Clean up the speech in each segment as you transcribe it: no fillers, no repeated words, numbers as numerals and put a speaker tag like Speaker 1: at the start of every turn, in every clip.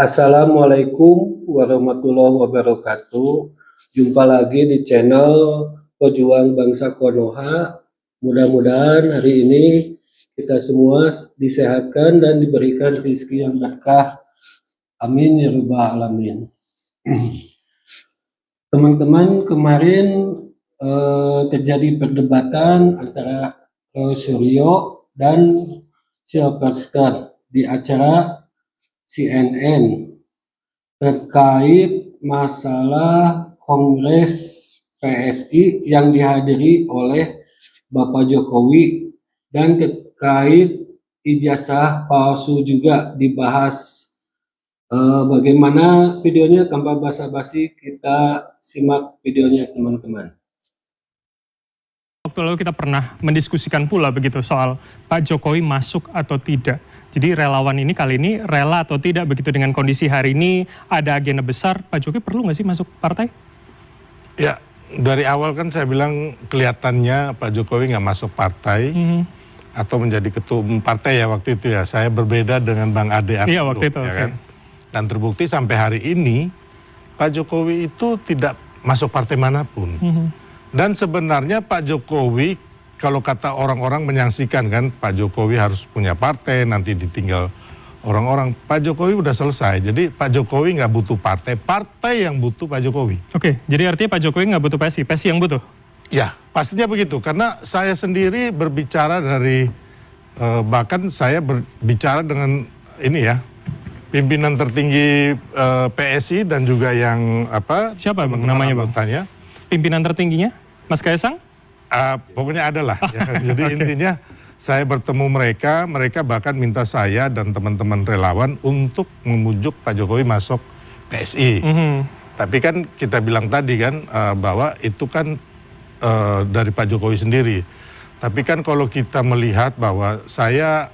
Speaker 1: Assalamualaikum warahmatullahi wabarakatuh. Jumpa lagi di channel Pejuang Bangsa Konoha. Mudah-mudahan hari ini kita semua disehatkan dan diberikan rezeki yang berkah. Amin ya rabbal alamin. Teman-teman, kemarin terjadi perdebatan antara Suryo dan Silverster di acara CNN terkait masalah Kongres PSI yang dihadiri oleh Bapak Jokowi dan terkait ijazah palsu juga dibahas. Bagaimana videonya tanpa basa-basi, kita simak videonya teman-teman.
Speaker 2: Waktu lalu kita pernah mendiskusikan pula begitu soal Pak Jokowi masuk atau tidak. Jadi relawan ini kali ini rela atau tidak begitu dengan kondisi hari ini, ada agenda besar, Pak Jokowi perlu nggak sih masuk partai?
Speaker 3: Ya, dari awal kan saya bilang kelihatannya Pak Jokowi nggak masuk partai atau menjadi ketua umum partai ya waktu itu ya. Saya berbeda dengan Bang Ade Armando.
Speaker 2: Iya waktu itu.
Speaker 3: Ya kan? Dan terbukti sampai hari ini Pak Jokowi itu tidak masuk partai manapun. Dan sebenarnya Pak Jokowi, kalau kata orang-orang menyaksikan kan, Pak Jokowi harus punya partai, nanti ditinggal orang-orang. Pak Jokowi udah selesai, jadi Pak Jokowi nggak butuh partai, partai yang butuh Pak Jokowi.
Speaker 2: Oke, jadi artinya Pak Jokowi nggak butuh PSI, PSI yang butuh?
Speaker 3: Ya, pastinya begitu, karena saya sendiri berbicara dari, bahkan saya berbicara dengan ini ya, pimpinan tertinggi PSI dan juga yang apa?
Speaker 2: Siapa bang namanya bang?
Speaker 3: Tanya.
Speaker 2: Pimpinan tertingginya, Mas Kaisang?
Speaker 3: Pokoknya ada lah. Ya. Jadi intinya saya bertemu mereka, mereka bahkan minta saya dan teman-teman relawan untuk memujuk Pak Jokowi masuk PSI. Tapi kan kita bilang tadi kan bahwa itu kan dari Pak Jokowi sendiri. Tapi kan kalau kita melihat bahwa saya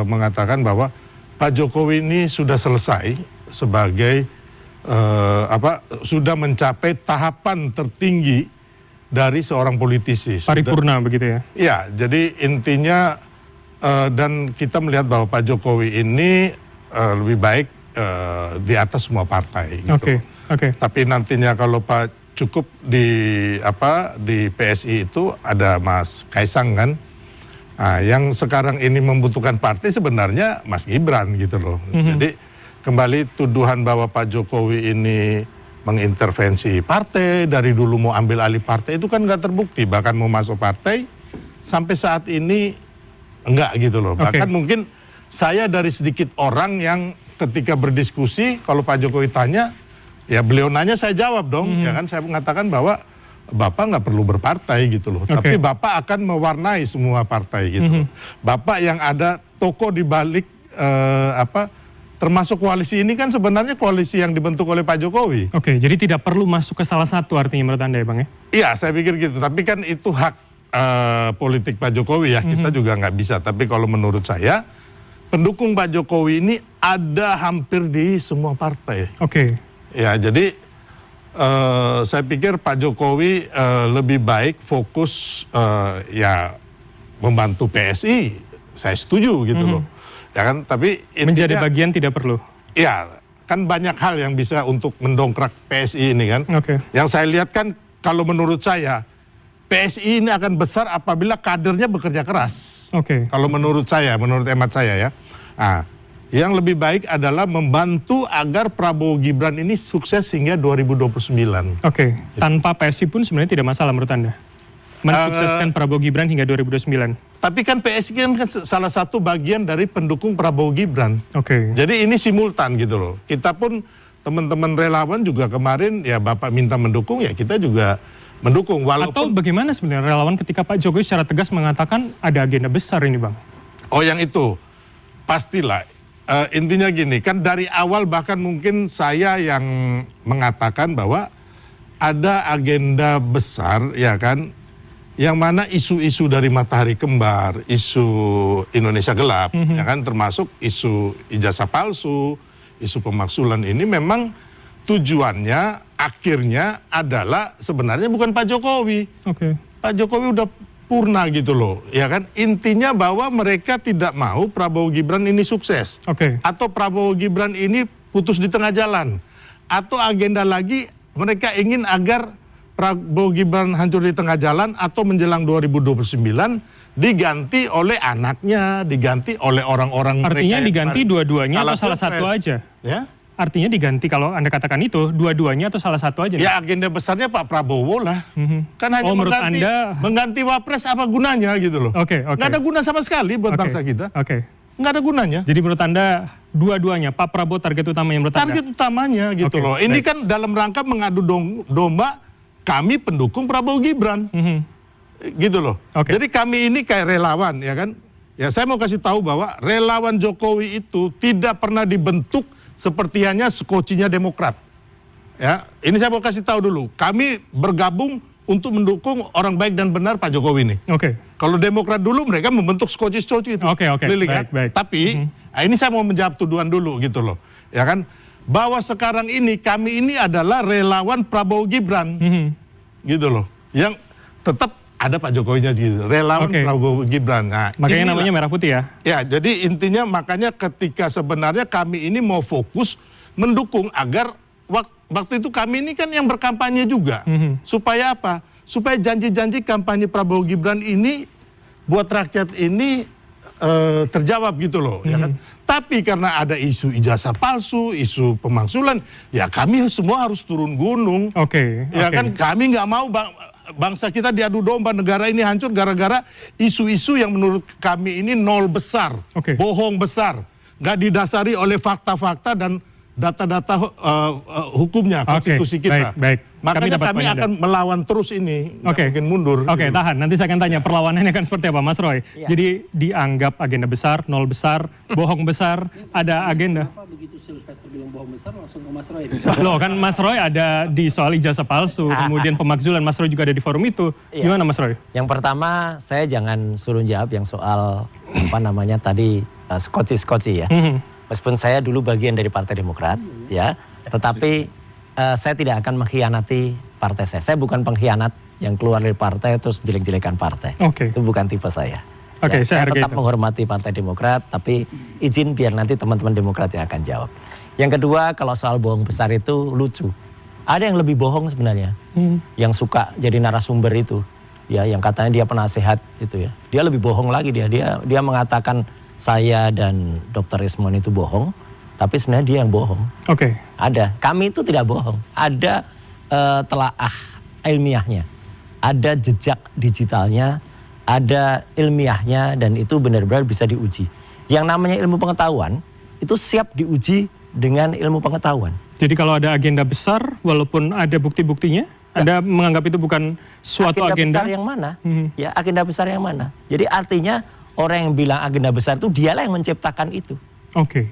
Speaker 3: mengatakan bahwa Pak Jokowi ini sudah selesai sebagai sudah mencapai tahapan tertinggi dari seorang politisi.
Speaker 2: Paripurna begitu ya?
Speaker 3: Ya, jadi intinya dan kita melihat bahwa Pak Jokowi ini lebih baik di atas semua partai. Gitu.
Speaker 2: Oke.
Speaker 3: Tapi nantinya kalau Pak cukup di PSI itu ada Mas Kaisang kan. Nah, yang sekarang ini membutuhkan partai sebenarnya Mas Gibran gitu loh. Jadi kembali tuduhan bahwa Pak Jokowi ini mengintervensi partai, dari dulu mau ambil alih partai itu kan nggak terbukti. Bahkan mau masuk partai sampai saat ini enggak gitu loh. Bahkan mungkin saya dari sedikit orang yang ketika berdiskusi kalau Pak Jokowi tanya, ya beliau nanya saya jawab dong. Ya kan saya mengatakan bahwa Bapak nggak perlu berpartai gitu loh. Tapi Bapak akan mewarnai semua partai gitu. Bapak yang ada tokoh di balik termasuk koalisi ini kan sebenarnya koalisi yang dibentuk oleh Pak Jokowi.
Speaker 2: Oke, jadi tidak perlu masuk ke salah satu artinya menurut Anda ya Bang ya?
Speaker 3: Iya, saya pikir gitu. Tapi kan itu hak politik Pak Jokowi ya, kita juga nggak bisa. Tapi kalau menurut saya, pendukung Pak Jokowi ini ada hampir di semua partai.
Speaker 2: Oke.
Speaker 3: Ya, jadi saya pikir Pak Jokowi lebih baik fokus ya membantu PSI. Saya setuju gitu loh. Ya kan, tapi intinya,
Speaker 2: menjadi bagian tidak perlu.
Speaker 3: Iya, kan banyak hal yang bisa untuk mendongkrak PSI ini kan. Yang saya lihat kan kalau menurut saya PSI ini akan besar apabila kadernya bekerja keras. Kalau menurut saya, menurut hemat saya ya. Nah, yang lebih baik adalah membantu agar Prabowo Gibran ini sukses hingga 2029.
Speaker 2: Tanpa PSI pun sebenarnya tidak masalah menurut Anda? Mensukseskan Prabowo Gibran hingga 2029. Tapi
Speaker 3: kan PSI kan salah satu bagian dari pendukung Prabowo Gibran. Jadi ini simultan gitu loh. Kita pun teman-teman relawan juga kemarin ya Bapak minta mendukung ya kita juga mendukung. Walaupun
Speaker 2: atau bagaimana sebenarnya relawan ketika Pak Jokowi secara tegas mengatakan ada agenda besar ini Bang?
Speaker 3: Oh yang itu pastilah. Intinya gini kan dari awal bahkan mungkin saya yang mengatakan bahwa ada agenda besar ya kan. Yang mana isu-isu dari Matahari Kembar, isu Indonesia Gelap, ya kan, termasuk isu ijazah palsu, isu pemaksulan ini memang tujuannya akhirnya adalah sebenarnya bukan Pak Jokowi. Pak Jokowi udah purna gitu loh, ya kan. Intinya bahwa mereka tidak mau Prabowo Gibran ini sukses. Atau Prabowo Gibran ini putus di tengah jalan. Atau agenda lagi mereka ingin agar Prabowo Gibran hancur di tengah jalan atau menjelang 2029 diganti oleh anaknya, diganti oleh orang-orang mereka.
Speaker 2: Artinya diganti dua-duanya atau salah satu aja?
Speaker 3: Ya?
Speaker 2: Artinya diganti kalau Anda katakan itu dua-duanya atau salah satu aja?
Speaker 3: Ya agenda besarnya Pak Prabowo lah. Kan hanya
Speaker 2: menurut
Speaker 3: mengganti Wapres apa gunanya gitu loh.
Speaker 2: Oke.
Speaker 3: Nggak ada guna sama sekali buat bangsa kita. Nggak ada gunanya.
Speaker 2: Jadi menurut Anda dua-duanya Pak Prabowo target utamanya menurut Anda?
Speaker 3: Target utamanya gitu loh. Ini kan dalam rangka mengadu domba kami pendukung Prabowo Gibran. Gitu loh. Jadi kami ini kayak relawan ya kan. Ya saya mau kasih tahu bahwa relawan Jokowi itu tidak pernah dibentuk seperti hanya skocinya Demokrat. Ya, ini saya mau kasih tahu dulu. Kami bergabung untuk mendukung orang baik dan benar Pak Jokowi ini. Kalau Demokrat dulu mereka membentuk skoci-skoci itu.
Speaker 2: Baik.
Speaker 3: Tapi ini saya mau menjawab tuduhan dulu gitu loh. Ya kan? Bahwa sekarang ini kami ini adalah relawan Prabowo Gibran. Gitu loh. Yang tetap ada Pak Jokowinya gitu. Relawan Prabowo Gibran. Nah,
Speaker 2: makanya namanya merah putih ya? Ya,
Speaker 3: jadi intinya makanya ketika sebenarnya kami ini mau fokus mendukung agar waktu itu kami ini kan yang berkampanye juga. Supaya apa? Supaya janji-janji kampanye Prabowo Gibran ini buat rakyat ini terjawab gitu loh. Ya kan? Tapi karena ada isu ijazah palsu, isu pemakzulan, ya kami semua harus turun gunung. Ya kan kami nggak mau bangsa kita diadu domba, negara ini hancur gara-gara isu-isu yang menurut kami ini nol besar, bohong besar, nggak didasari oleh fakta-fakta dan data-data hukumnya, konstitusi kita. Makanya kami akan melawan terus ini, nggak mungkin mundur.
Speaker 2: Tahan, nanti saya akan tanya perlawanannya akan seperti apa, Mas Roy. Jadi dianggap agenda besar, nol besar, bohong besar, ada agenda.
Speaker 1: Begitu Sylvester bilang bohong besar langsung ke Mas Roy.
Speaker 2: Loh kan Mas Roy ada di soal ijazah palsu, kemudian pemakzulan, Mas Roy juga ada di forum itu. Gimana Mas Roy?
Speaker 4: Yang pertama saya jangan suruh jawab yang soal apa namanya tadi skoci-skoci ya. Meskipun saya dulu bagian dari Partai Demokrat ya, tetapi saya tidak akan mengkhianati partai saya. Saya bukan pengkhianat yang keluar dari partai terus jelek-jelekan partai. Itu bukan tipe saya. Saya tetap menghormati Partai Demokrat, tapi izin biar nanti teman-teman Demokrat yang akan jawab. Yang kedua, kalau soal bohong besar itu lucu. Ada yang lebih bohong sebenarnya, yang suka jadi narasumber itu, ya, yang katanya dia penasehat itu ya. Dia lebih bohong lagi dia mengatakan saya dan Dr. Ismon itu bohong, tapi sebenarnya dia yang bohong. Ada, kami itu tidak bohong. Ada telaah ilmiahnya, ada jejak digitalnya, ada ilmiahnya, dan itu benar-benar bisa diuji. Yang namanya ilmu pengetahuan itu siap diuji dengan ilmu pengetahuan.
Speaker 2: Jadi kalau ada agenda besar, walaupun ada bukti-buktinya, Anda menganggap itu bukan suatu agenda
Speaker 4: besar yang mana? Ya, agenda besar yang mana? Jadi artinya orang yang bilang agenda besar itu dialah yang menciptakan itu.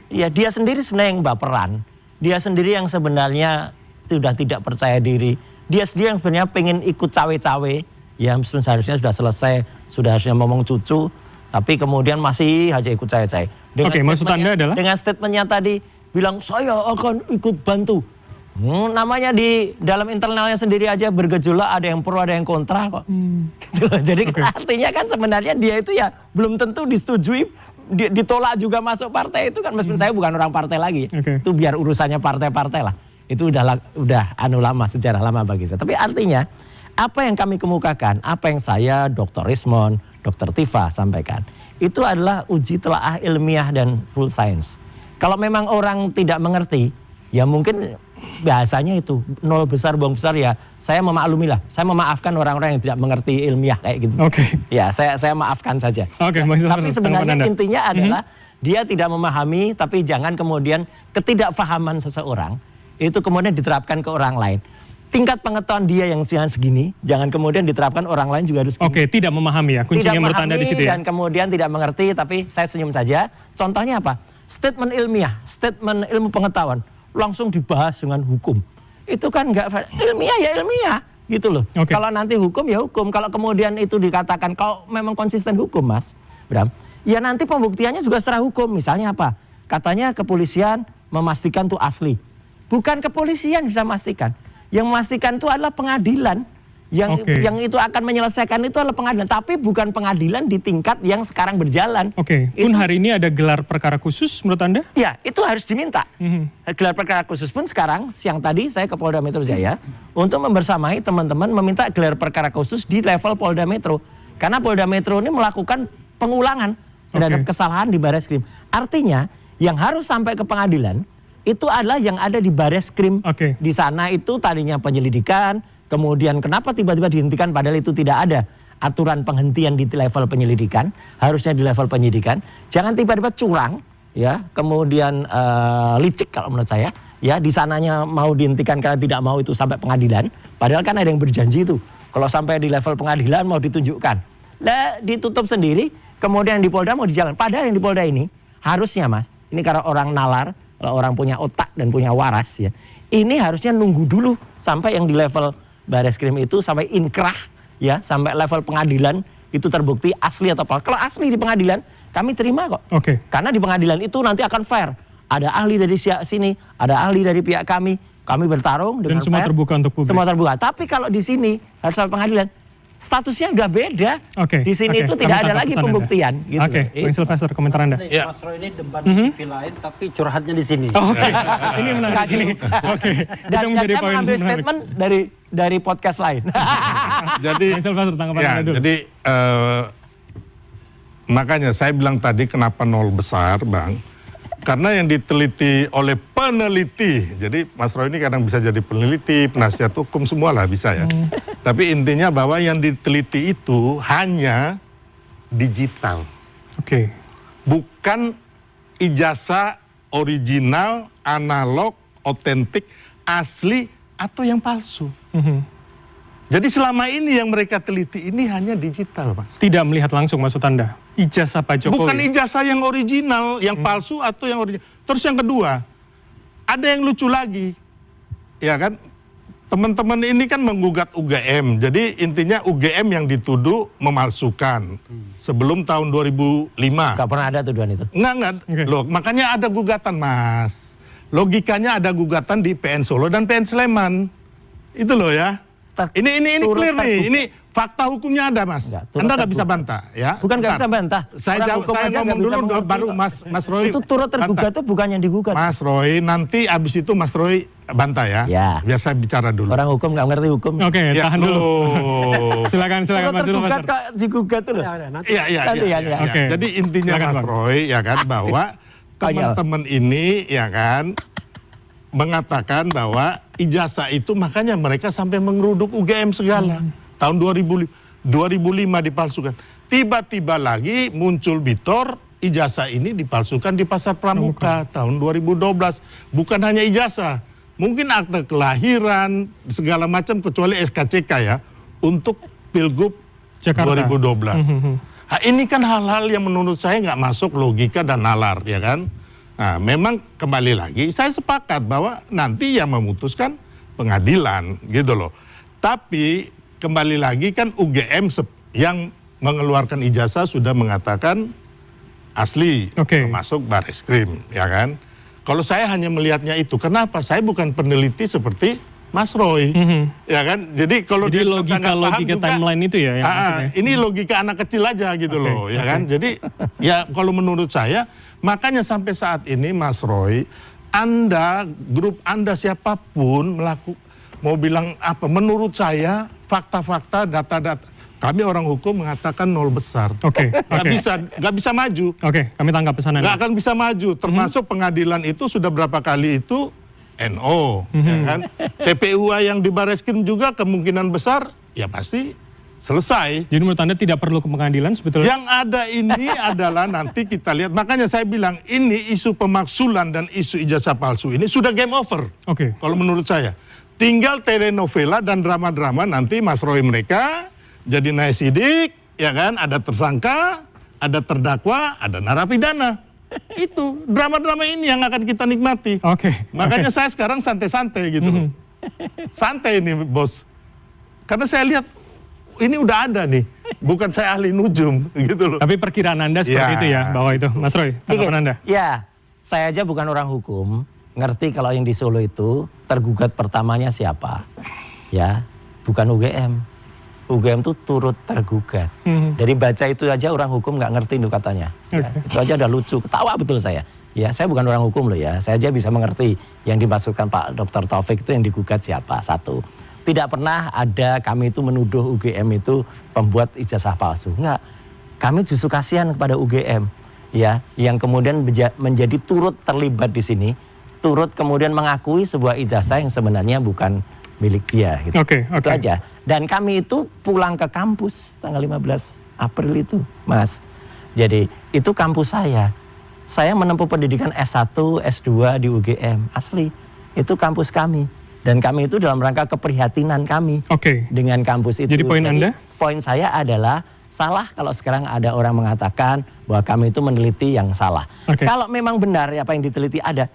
Speaker 4: Ya, dia sendiri sebenarnya yang baperan. Dia sendiri yang sebenarnya sudah tidak percaya diri. Dia sendiri yang sebenarnya pengen ikut cawe-cawe. Ya, meskipun seharusnya sudah selesai, sudah harusnya ngomong cucu, tapi kemudian masih aja ikut cawe-cawe.
Speaker 2: Maksud Anda adalah?
Speaker 4: Dengan statementnya tadi, bilang saya akan ikut bantu. Namanya di dalam internalnya sendiri aja bergejolak, ada yang pro, ada yang kontra kok. Gitu loh. Jadi artinya kan sebenarnya dia itu ya belum tentu disetujui, ditolak juga masuk partai itu kan, meskipun saya bukan orang partai lagi. Itu biar urusannya partai-partai lah. Itu udah lama, sejarah lama bagi saya. Tapi artinya apa yang kami kemukakan, apa yang saya, Dr. Ismon, Dr. Tifa sampaikan, itu adalah uji telaah ilmiah dan full science. Kalau memang orang tidak mengerti, ya mungkin bahasanya itu nol besar, bohong besar, ya saya memaklumi lah. Saya memaafkan orang-orang yang tidak mengerti ilmiah kayak gitu. Ya saya maafkan saja. Tapi sebenarnya intinya adalah dia tidak memahami, tapi jangan kemudian ketidakfahaman seseorang itu kemudian diterapkan ke orang lain. Tingkat pengetahuan dia yang segini, jangan kemudian diterapkan orang lain juga harus segini.
Speaker 2: Tidak memahami ya, kuncinya menurut Anda di situ ya.
Speaker 4: Dan kemudian tidak mengerti, tapi saya senyum saja. Contohnya apa? Statement ilmiah, statement ilmu pengetahuan langsung dibahas dengan hukum. Itu kan enggak ilmiah ya ilmiah gitu loh. Kalau nanti hukum ya hukum. Kalau kemudian itu dikatakan kalau memang konsisten hukum, Mas Bram, ya nanti pembuktiannya juga secara hukum. Misalnya apa? Katanya kepolisian memastikan itu asli. Bukan kepolisian bisa memastikan. Yang memastikan itu adalah pengadilan. Yang itu akan menyelesaikan itu adalah pengadilan, tapi bukan pengadilan di tingkat yang sekarang berjalan.
Speaker 2: Oke, pun hari ini ada gelar perkara khusus menurut Anda?
Speaker 4: Ya, itu harus diminta. Gelar perkara khusus pun sekarang, siang tadi saya ke Polda Metro Jaya untuk membersamai teman-teman meminta gelar perkara khusus di level Polda Metro. Karena Polda Metro ini melakukan pengulangan terhadap kesalahan di Bareskrim. Artinya, yang harus sampai ke pengadilan itu adalah yang ada di Bareskrim. Di sana itu tadinya penyelidikan, kemudian kenapa tiba-tiba dihentikan padahal itu tidak ada aturan penghentian di level penyelidikan, harusnya di level penyidikan. Jangan tiba-tiba curang, ya, kemudian licik kalau menurut saya, ya, di sananya mau dihentikan karena tidak mau itu sampai pengadilan, padahal kan ada yang berjanji itu. Kalau sampai di level pengadilan mau ditunjukkan, nah, ditutup sendiri, kemudian di Polda mau dijalan. Padahal yang di Polda ini harusnya, Mas, ini karena orang nalar, kalau orang punya otak dan punya waras, ya, ini harusnya nunggu dulu sampai yang di level Bareskrim itu sampai inkrah, ya, sampai level pengadilan itu terbukti asli atau apa. Kalau asli di pengadilan kami terima kok. Karena di pengadilan itu nanti akan fair. Ada ahli dari sini, ada ahli dari pihak kami bertarung dengan
Speaker 2: dan semua
Speaker 4: fair,
Speaker 2: terbuka untuk publik.
Speaker 4: Semua terbuka. Tapi kalau di sini harus sampai pengadilan, statusnya udah beda. Di sini itu tidak ada lagi pembuktian. Gitu.
Speaker 2: Bang Silvester, komentar Anda.
Speaker 5: Ya. Mas Roy ini debat di TV lain, tapi curhatnya di sini.
Speaker 2: Ini menarik ini.
Speaker 4: Dan menjadi poin ambil statement dari podcast lain.
Speaker 3: Jadi,
Speaker 2: Bang Silvester, tanggapan Anda dulu.
Speaker 3: jadi makanya saya bilang tadi kenapa nol besar, Bang. Karena yang diteliti oleh peneliti, jadi Mas Roy ini kadang bisa jadi peneliti, penasihat hukum, semua lah bisa ya. Tapi intinya bahwa yang diteliti itu hanya digital. Bukan ijazah original, analog, otentik, asli, atau yang palsu. Jadi selama ini yang mereka teliti ini hanya digital, Mas.
Speaker 2: Tidak melihat langsung maksud Anda? Ijazah Pak Jokowi?
Speaker 3: Bukan ijazah yang original, yang palsu atau yang original. Terus yang kedua, ada yang lucu lagi. Ya kan, teman-teman ini kan menggugat UGM. Jadi intinya UGM yang dituduh memalsukan. Sebelum tahun 2005.
Speaker 4: Gak pernah ada tuduhan itu?
Speaker 3: Enggak. Loh, makanya ada gugatan, Mas. Logikanya ada gugatan di PN Solo dan PN Sleman. Itu loh ya. Ini clear nih, ini fakta hukumnya ada, Mas. Anda nggak bisa bantah, ya?
Speaker 4: Bukan nggak bisa bantah.
Speaker 3: Saya ngomong dulu, baru Mas Roy.
Speaker 4: Itu turut tergugat itu bukan yang digugat.
Speaker 3: Mas Roy, nanti abis itu Mas Roy bantah ya. Biar saya bicara dulu.
Speaker 4: Orang hukum nggak ngerti hukum.
Speaker 2: Tahan dulu. Silakan Mas
Speaker 4: Silvester. Tergugat kok digugat tuh loh.
Speaker 3: Iya. Jadi intinya Mas Roy, ya kan, bahwa teman-teman ini, ya kan, mengatakan bahwa ijazah itu makanya mereka sampai mengeruduk UGM segala. Tahun 2005 dipalsukan. Tiba-tiba lagi muncul Bitor, ijazah ini dipalsukan di Pasar Pramuka tahun 2012. Bukan hanya ijazah, mungkin akte kelahiran, segala macam kecuali SKCK ya, untuk Pilgub Jakarta 2012. Nah, ini kan hal-hal yang menurut saya nggak masuk logika dan nalar, ya kan? Nah, memang kembali lagi, saya sepakat bahwa nanti yang memutuskan pengadilan, gitu loh. Tapi kembali lagi kan UGM yang mengeluarkan ijazah sudah mengatakan asli, termasuk Bareskrim, ya kan? Kalau saya hanya melihatnya itu, kenapa? Saya bukan peneliti seperti Mas Roy, ya kan? Jadi kalau
Speaker 2: dia logika timeline itu ya?
Speaker 3: Ini logika anak kecil aja gitu loh, ya kan? Jadi ya kalau menurut saya, makanya sampai saat ini Mas Roy, Anda, grup Anda siapapun mau bilang apa? Menurut saya fakta-fakta, data-data, kami orang hukum mengatakan nol besar. Nggak bisa maju.
Speaker 2: Kami tangkap pesanan.
Speaker 3: Nggak akan bisa maju. Termasuk pengadilan itu sudah berapa kali itu NO, ya kan? TPUA yang di Bareskrim juga kemungkinan besar ya pasti selesai.
Speaker 2: Jadi menurut Anda tidak perlu ke pengadilan sebetulnya?
Speaker 3: Yang ada ini adalah nanti kita lihat. Makanya saya bilang ini isu pemaksulan dan isu ijazah palsu ini sudah game over. Kalau menurut saya. Tinggal telenovela dan drama-drama nanti Mas Roy mereka jadi naik sidik, ya kan? Ada tersangka, ada terdakwa, ada narapidana. Itu drama-drama ini yang akan kita nikmati. Makanya saya sekarang santai-santai gitu. Santai ini bos. Karena saya lihat ini udah ada nih. Bukan saya ahli nujum gitu loh.
Speaker 2: Tapi perkiraan Anda seperti itu ya, bahwa itu. Mas Roy, tanggapan Anda?
Speaker 4: Ya, saya aja bukan orang hukum. Ngerti kalau yang di Solo itu tergugat pertamanya siapa. Ya, bukan UGM. UGM itu turut tergugat. Dari baca itu aja orang hukum nggak ngerti itu katanya. Ya, itu aja udah lucu, ketawa betul saya. Ya, saya bukan orang hukum loh ya, saya aja bisa mengerti yang dimaksudkan Pak Dr. Taufik itu yang digugat siapa. Satu, tidak pernah ada kami itu menuduh UGM itu pembuat ijazah palsu. Enggak, kami justru kasihan kepada UGM. Ya, yang kemudian menjadi turut terlibat di sini, turut kemudian mengakui sebuah ijazah yang sebenarnya bukan milik dia. Gitu. Itu aja. Dan kami itu pulang ke kampus tanggal 15 April itu, Mas. Jadi itu kampus saya. Saya menempuh pendidikan S1, S2 di UGM, asli. Itu kampus kami. Dan kami itu dalam rangka keprihatinan kami dengan kampus itu.
Speaker 2: Jadi poin Anda?
Speaker 4: Poin saya adalah salah kalau sekarang ada orang mengatakan bahwa kami itu meneliti yang salah. Kalau memang benar apa yang diteliti ada,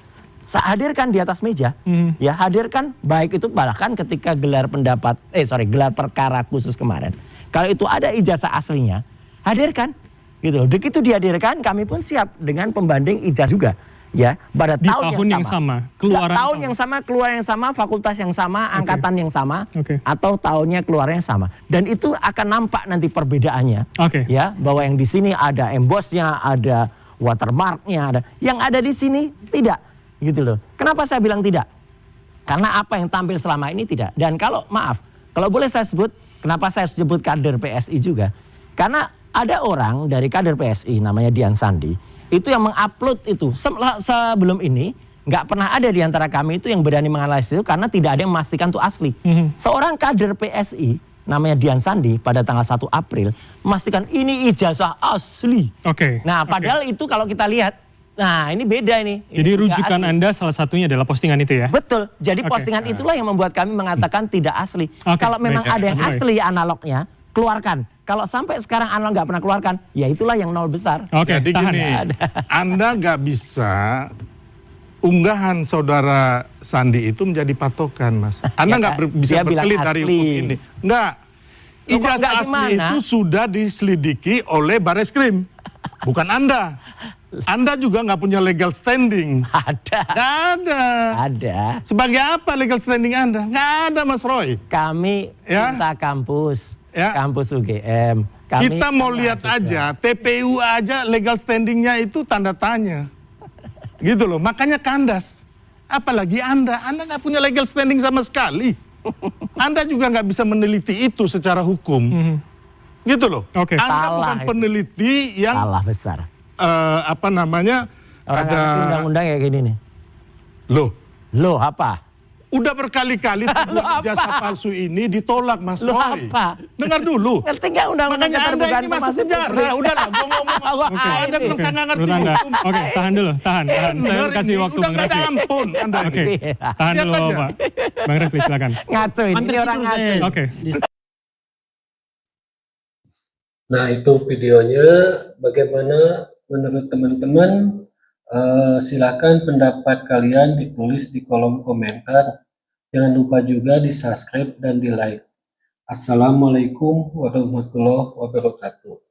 Speaker 4: hadirkan di atas meja, ya hadirkan, baik itu bahkan ketika gelar gelar perkara khusus kemarin. Kalau itu ada ijazah aslinya, hadirkan, gitu loh. Begitu dihadirkan, kami pun siap dengan pembanding ijazah juga, ya pada
Speaker 2: di tahun yang sama, keluaran yang sama, fakultas yang sama, angkatan yang sama, atau tahunnya keluarnya yang sama. Dan itu akan nampak nanti perbedaannya, ya bahwa yang di sini ada embossnya, ada watermarknya, ada yang ada di sini tidak. Gitu loh. Kenapa saya bilang tidak? Karena apa yang tampil selama ini tidak. Dan kalau boleh saya sebut, kenapa saya sebut kader PSI juga? Karena ada orang dari kader PSI namanya Dian Sandi, itu yang mengupload itu sebelum ini nggak pernah ada di antara kami itu yang berani menganalisis itu karena tidak ada yang memastikan itu asli. Seorang kader PSI namanya Dian Sandi pada tanggal 1 April memastikan ini ijazah asli. Nah, padahal itu kalau kita lihat, nah ini beda ini. Jadi rujukan Anda salah satunya adalah postingan itu ya?
Speaker 4: Betul. Jadi postingan itulah yang membuat kami mengatakan tidak asli. Kalau memang ada yang asli analognya, keluarkan. Kalau sampai sekarang analog nggak pernah keluarkan, ya itulah yang nol besar.
Speaker 3: Jadi gini, Anda nggak bisa unggahan saudara Sandi itu menjadi patokan, Mas. Anda nggak bisa berkelit dari hukum ini. Nggak. Ijazah asli itu sudah diselidiki oleh Bareskrim. Bukan Anda. Anda juga nggak punya legal standing.
Speaker 4: Ada.
Speaker 3: Nggak ada.
Speaker 4: Ada.
Speaker 3: Sebagai apa legal standing Anda? Nggak ada, Mas Roy.
Speaker 4: Kami minta kampus UGM.
Speaker 3: Kita mau lihat aja, TPU aja legal standingnya itu tanda tanya. Gitu loh, makanya kandas. Apalagi Anda nggak punya legal standing sama sekali. Anda juga nggak bisa meneliti itu secara hukum. Gitu loh. Anda bukan peneliti yang
Speaker 4: salah besar.
Speaker 3: Orang ada
Speaker 4: undang-undang kayak gini nih. Loh apa?
Speaker 3: Udah berkali-kali ijazah palsu ini ditolak, Mas Roy. Dengar dulu.
Speaker 4: Ngerti nggak undang-undang
Speaker 3: Anda ini masuk penjara. Udahlah, mau ngomong Anda bisa nggak ngerti hukum.
Speaker 2: Tahan dulu, tahan. Saya kasih waktu Bang Refli.
Speaker 3: Ampun, Anda ini.
Speaker 2: Tahan dulu, Pak. Bang Refli, silakan.
Speaker 4: Ngaco ini orang ngaco.
Speaker 1: Nah, itu videonya. Bagaimana menurut teman-teman? Silakan pendapat kalian ditulis di kolom komentar. Jangan lupa juga di subscribe dan di like. Assalamualaikum warahmatullahi wabarakatuh.